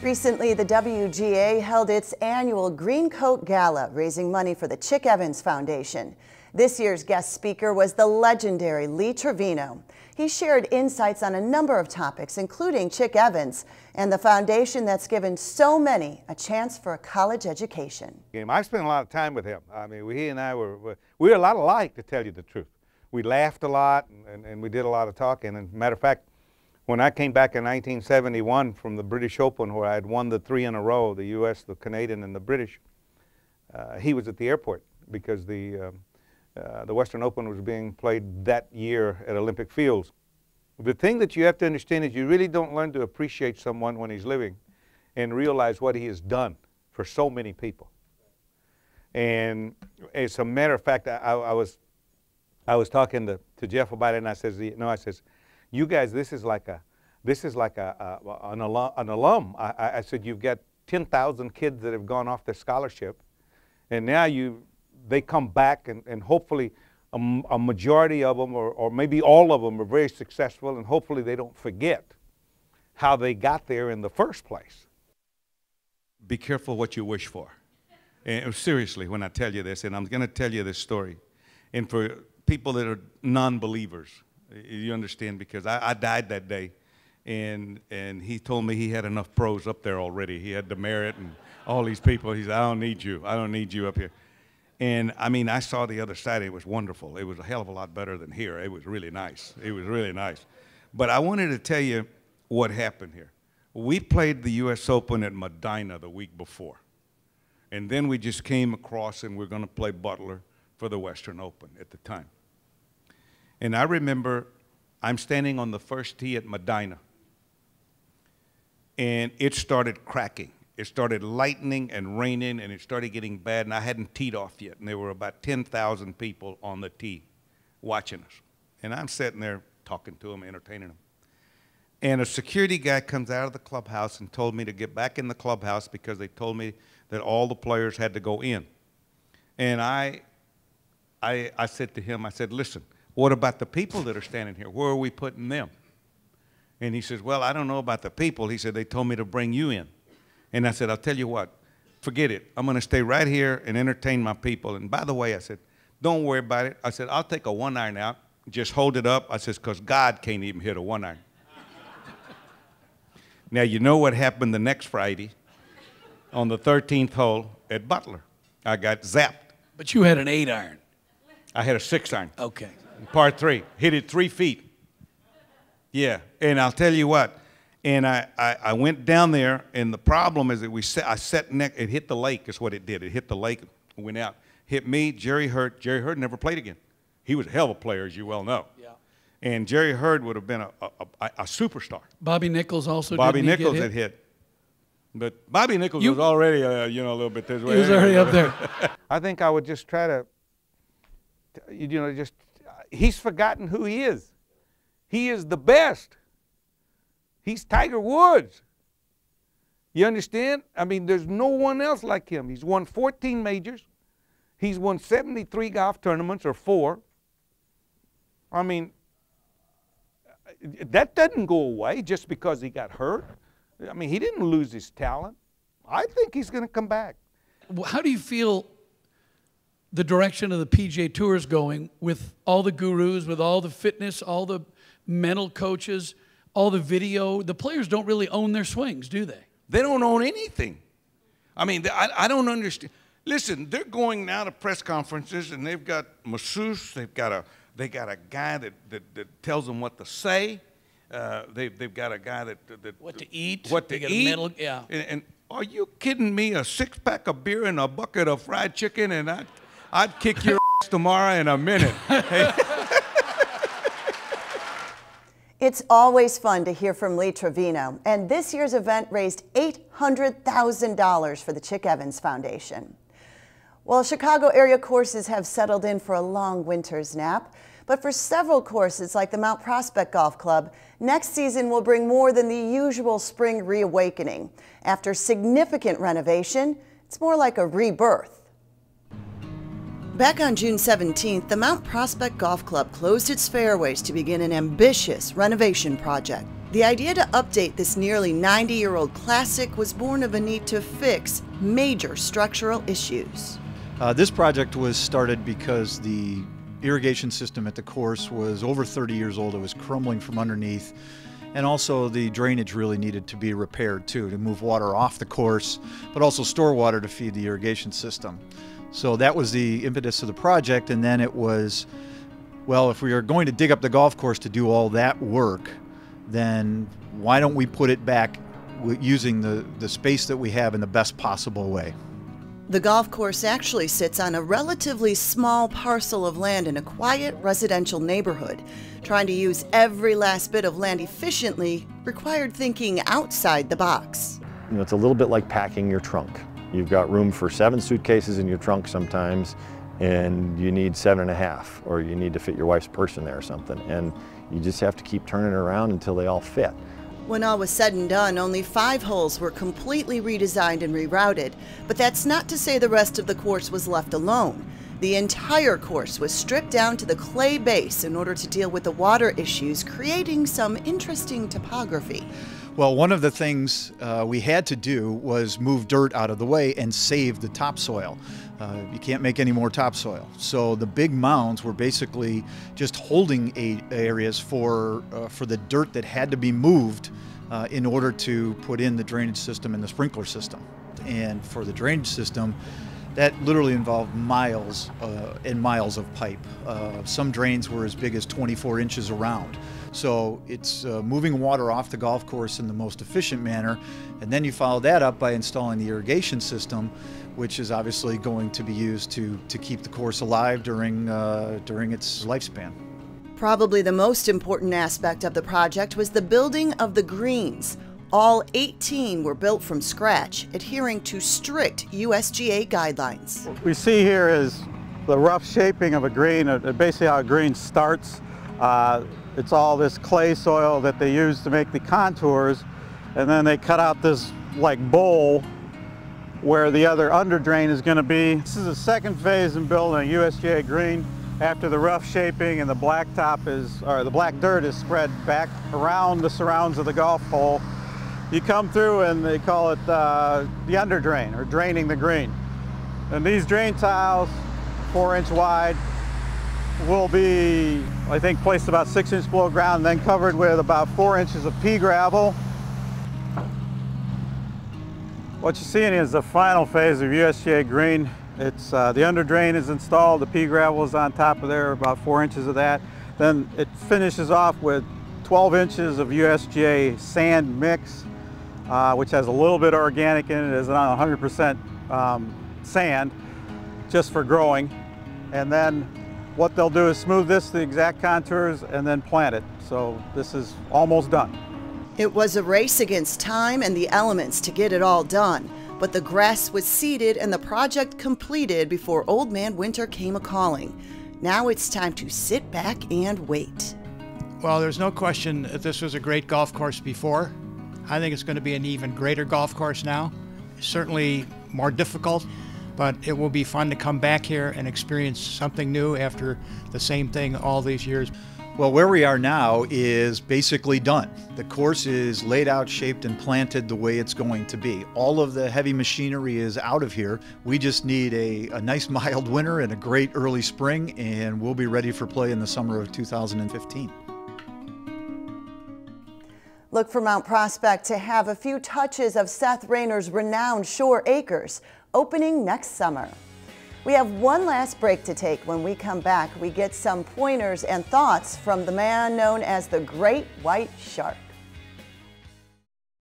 Recently, the WGA held its annual Green Coat Gala, raising money for the Chick Evans Foundation. This year's guest speaker was the legendary Lee Trevino. He shared insights on a number of topics, including Chick Evans and the foundation that's given so many a chance for a college education. I spent a lot of time with him. I mean, he and I were a lot alike, to tell you the truth. We laughed a lot and we did a lot of talking. And matter of fact, when I came back in 1971 from the British Open, where I had won the 3 in a row, the U.S., the Canadian, and the British, he was at the airport because the Western Open was being played that year at Olympic Fields. The thing that you have to understand is you really don't learn to appreciate someone when he's living and realize what he has done for so many people. And as a matter of fact, I was talking to Jeff about it, and I says, you guys, this is like an alum. I said, you've got 10,000 kids that have gone off their scholarship, and now they come back, and hopefully a majority of them, or maybe all of them, are very successful, and hopefully they don't forget how they got there in the first place. Be careful what you wish for. And seriously, when I tell you this, and I'm going to tell you this story, and for people that are non-believers, you understand, because I died that day, and he told me he had enough pros up there already. He had Demerit and all these people. He said, I don't need you up here. And I mean, I saw the other side. It was wonderful. It was a hell of a lot better than here. It was really nice. It was really nice. But I wanted to tell you what happened here. We played the U.S. Open at Medina the week before. And then we just came across and we're going to play Butler for the Western Open at the time. And I remember I'm standing on the first tee at Medina, and it started cracking. It started lightning and raining, and it started getting bad, and I hadn't teed off yet, and there were about 10,000 people on the tee watching us. And I'm sitting there talking to them, entertaining them. And a security guy comes out of the clubhouse and told me to get back in the clubhouse because they told me that all the players had to go in. And I said to him, I said, listen, what about the people that are standing here? Where are we putting them? And he says, well, I don't know about the people. He said, they told me to bring you in. And I said, I'll tell you what, forget it. I'm going to stay right here and entertain my people. And by the way, I said, don't worry about it. I said, I'll take a 1-iron out, just hold it up. I said, because God can't even hit a 1-iron. Now, you know what happened the next Friday on the 13th hole at Butler? I got zapped. But you had an 8-iron. I had a 6-iron. Okay. Par 3. Hit it 3 feet. Yeah. And I'll tell you what. And I went down there, and the problem is that I sat next. It hit the lake is what it did. It hit the lake, went out. Hit me, Jerry Hurt. Jerry Hurt never played again. He was a hell of a player, as you well know. Yeah. And Jerry Hurd would have been a superstar. Bobby Nichols also. Bobby Nichols had hit. But Bobby Nichols was already, a little bit this way. He was already up there. I think I would just try to, he's forgotten who he is. He is the best. He's Tiger Woods. You understand? I mean, there's no one else like him. He's won 14 majors. He's won 73 golf tournaments, or 4. I mean, that doesn't go away just because he got hurt. I mean, he didn't lose his talent. I think he's going to come back. How do you feel the direction of the PGA Tour is going with all the gurus, with all the fitness, all the mental coaches, all the video? The players don't really own their swings, do they? They don't own anything. I mean, I don't understand. Listen, they're going now to press conferences, and they've got masseuse. They got a guy that tells them what to say. They've got a guy that what to eat. What to eat. Mental, yeah. And are you kidding me? A 6-pack of beer and a bucket of fried chicken, and I'd kick your ass tomorrow in a minute. Hey. It's always fun to hear from Lee Trevino, and this year's event raised $800,000 for the Chick Evans Foundation. Well, Chicago area courses have settled in for a long winter's nap, but for several courses like the Mount Prospect Golf Club, next season will bring more than the usual spring reawakening. After significant renovation, it's more like a rebirth. Back on June 17th, the Mount Prospect Golf Club closed its fairways to begin an ambitious renovation project. The idea to update this nearly 90-year-old classic was born of a need to fix major structural issues. This project was started because the irrigation system at the course was over 30 years old. It was crumbling from underneath. And also the drainage really needed to be repaired too, to move water off the course, but also store water to feed the irrigation system. So that was the impetus of the project. And then it was, well, if we are going to dig up the golf course to do all that work, then why don't we put it back using the space that we have in the best possible way? The golf course actually sits on a relatively small parcel of land in a quiet residential neighborhood. Trying to use every last bit of land efficiently required thinking outside the box. You know, it's a little bit like packing your trunk. You've got room for 7 suitcases in your trunk sometimes, and you need 7.5, or you need to fit your wife's purse in there or something. And you just have to keep turning it around until they all fit. When all was said and done, only 5 holes were completely redesigned and rerouted, but that's not to say the rest of the course was left alone. The entire course was stripped down to the clay base in order to deal with the water issues, creating some interesting topography. Well, one of the things we had to do was move dirt out of the way and save the topsoil. You can't make any more topsoil. So the big mounds were basically just holding areas for the dirt that had to be moved in order to put in the drainage system and the sprinkler system. And for the drainage system, that literally involved miles and miles of pipe. Some drains were as big as 24 inches around. So it's moving water off the golf course in the most efficient manner, and then you follow that up by installing the irrigation system, which is obviously going to be used to keep the course alive during its lifespan. Probably the most important aspect of the project was the building of the greens. All 18 were built from scratch, adhering to strict USGA guidelines. What we see here is the rough shaping of a green, basically how a green starts. It's all this clay soil that they use to make the contours, and then they cut out this like bowl where the other under drain is going to be. This is the second phase in building a USGA green. After the rough shaping and the blacktop the black dirt is spread back around the surrounds of the golf hole, you come through and they call it the under drain, or draining the green. And these drain tiles, 4-inch wide, will be, I think, placed about 6 inches below ground and then covered with about 4 inches of pea gravel. What you're seeing is the final phase of USGA green. It's the under drain is installed, the pea gravel is on top of there, about 4 inches of that. Then it finishes off with 12 inches of USGA sand mix, which has a little bit of organic in it. It's not 100% sand, just for growing. And then what they'll do is smooth this to the exact contours and then plant it. So this is almost done. It was a race against time and the elements to get it all done, but the grass was seeded and the project completed before Old Man Winter came a-calling. Now it's time to sit back and wait. Well, there's no question that this was a great golf course before. I think it's going to be an even greater golf course now. Certainly more difficult, but it will be fun to come back here and experience something new after the same thing all these years. Well, where we are now is basically done. The course is laid out, shaped, and planted the way it's going to be. All of the heavy machinery is out of here. We just need a nice mild winter and a great early spring, and we'll be ready for play in the summer of 2015. Look for Mount Prospect to have a few touches of Seth Raynor's renowned Shore Acres, opening next summer. We have one last break to take. When we come back, we get some pointers and thoughts from the man known as the Great White Shark.